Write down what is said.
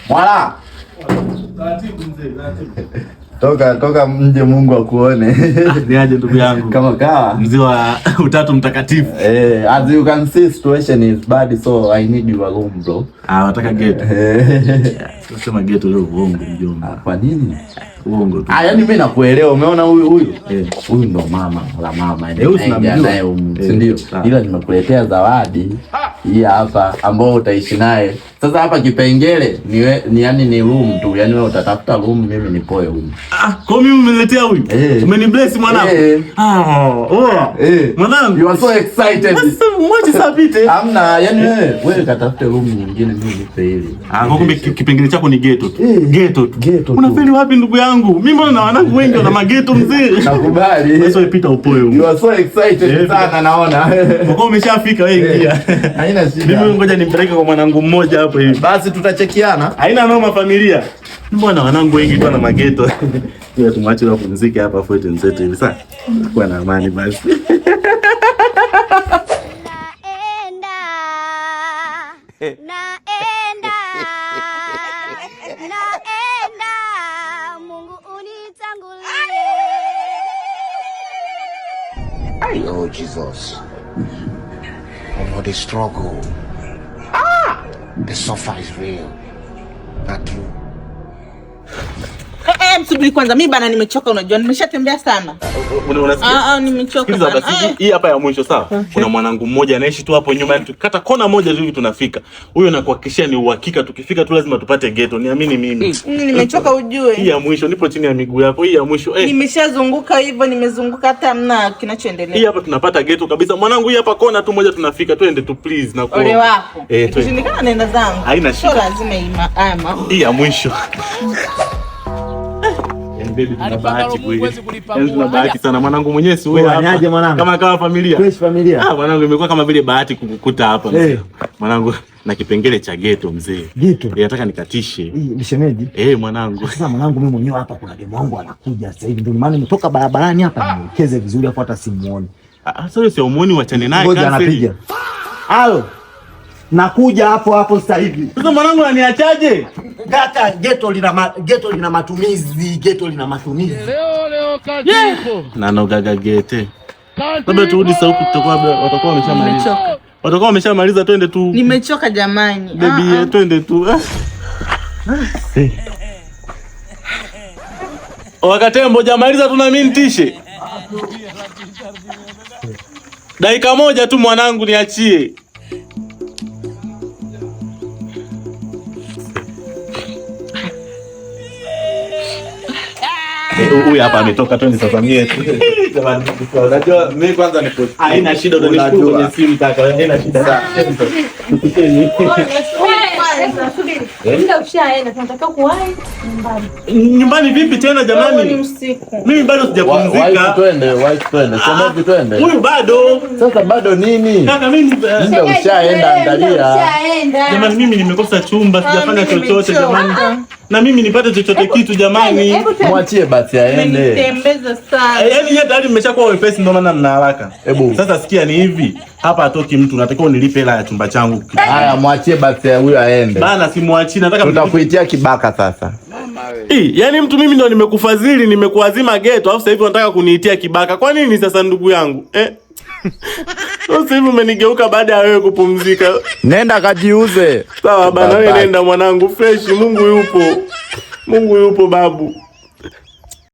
Mwala. Taratibu mzee, taratibu. Toka mje Mungu akuone. Niaje ndugu yangu. Kama kawa. Mzee wa Utatu Mtakatifu. As you can see situation is bad, so I need your room bro. Nataka ghetto. Sema ghetto leo uongo mjomba. Kwa nini? Uongo tu. Yaani mimi nakuelewa. Umeona huyu? Huyu ndo mama la mama. Naye si ndio? Ila nimekuletea zawadi hii hapa ambao utaishi naye. Sasa hapa kipengele ni yani ni room tu. Yaani wewe utatafuta room, mimi nipoe room. Kwa mimi umeniletea huyu? Umenibless mwanangu. Mwanangu. You are so excited. Mwache sapite. Hamna, yani wewe katafute room nyingine, mimi nipe hili. Kwa kumbe kipengele chako ni ghetto tu. Ghetto tu. Unafeli wapi ndugu yangu? Mimi mbona na wanangu wengi wana maghetto mzee. Nakubali. Sasa ipita upoe huko. You are so excited sana naona. Kwa umeshafika wewe ingia. Haina shida. Mimi ngoja nimpeleke kwa mwanangu mmoja hapo hivi. Basi tutachekiana. Haina noma familia. Mbona wanangu wengi tu na maghetto. Tuwe tumwache wa kupumzika hapa fote nzetu hivi sasa. Kwa na amani basi. Naenda Mungu unitangulie. Oh Jesus, oh the struggle, the suffer is real, not true. Msubiri kwanza, mimi bana nimechoka, unajua nimeshatembea sana. Unasikia? Nimechoka bana. Basi hii hapa ya mwisho sawa. Kuna mwanangu mmoja anaishi tu hapo nyuma, tukikata kona moja tu hivi tunafika. Huyo nakuhakikishia ni uhakika, tukifika tu lazima tupate ghetto. Niamini mimi. Nimechoka ujue. Hii ya mwisho nipo chini ya miguu yako. Hii ya mwisho nimeshazunguka hivyo, nimezunguka hata hamna kinachoendelea. Hii hapa tunapata ghetto kabisa. Mwanangu hii hapa kona tu moja tunafika. Twende tu please na ole wako. Tushindikana naenda zangu. Haina shida. Sio lazima ama. Hii ya mwisho. Tunabahati sana mwanangu mwenyewe si wewe hapa. Kama familia. Fresh familia. Mwanangu imekuwa kama vile bahati kukukuta hapa. Mwanangu na kipengele cha ghetto mzee. Ghetto. Nataka nikatishe. Ni shemeji. Mwanangu. Sasa mwanangu mimi mwenyewe hapa kuna demu wangu anakuja sasa hivi. Ndio maana nimetoka barabarani hapa niwekeze vizuri hapo hata simuone. Sasa sio muone wachane naye kanseli. Ngoja anapiga. Halo. Nakuja hapo sasa hivi. Sasa mwanangu ananiachaje? Kaka, ghetto lina matumizi, Leo kazi ipo. Na nogaga gete. Labda turudi sasa huku watakuwa wameshamaliza. Watakuwa wameshamaliza, twende tu. Nimechoka jamani. Baby, twende tu. Wakatembo jamaliza tu na mimi nitishe. Dakika moja tu mwanangu niachie. Huyu hapa ametoka, twende sasa mie. Unajua mimi kwanza nipo. Haina shida, utanishukuru kwenye simu kaka. Haina shida. Nyumbani vipi tena jamani? Mimi bado sijapumzika. Twende. Sema twende. Huyu bado. Sasa bado nini? Kaka mimi ndio ushaenda angalia. Jamani mimi nimekosa chumba, sijafanya chochote jamani. Na mimi nipate chochote kitu jamani. Mwachie basi aende. Nitembeza sana. Yaani nyinyi tayari mmeshakuwa wepesi ndio maana mna haraka. Sasa sikia ni hivi. Hapa atoki mtu, natakiwa unilipe hela ya chumba changu. Haya mwachie basi huyo aende. Bana simwachii, nataka tutakuitia kibaka sasa. Yaani mtu mimi ndo nimekufadhili, nimekuazima ghetto, alafu sasa hivi unataka kuniitia kibaka. Kwa nini sasa ndugu yangu? Sasa hivi umenigeuka baada ya wewe kupumzika. Nenda kajiuze. Sawa bana, wewe nenda mwanangu fresh, Mungu yupo. Mungu yupo babu.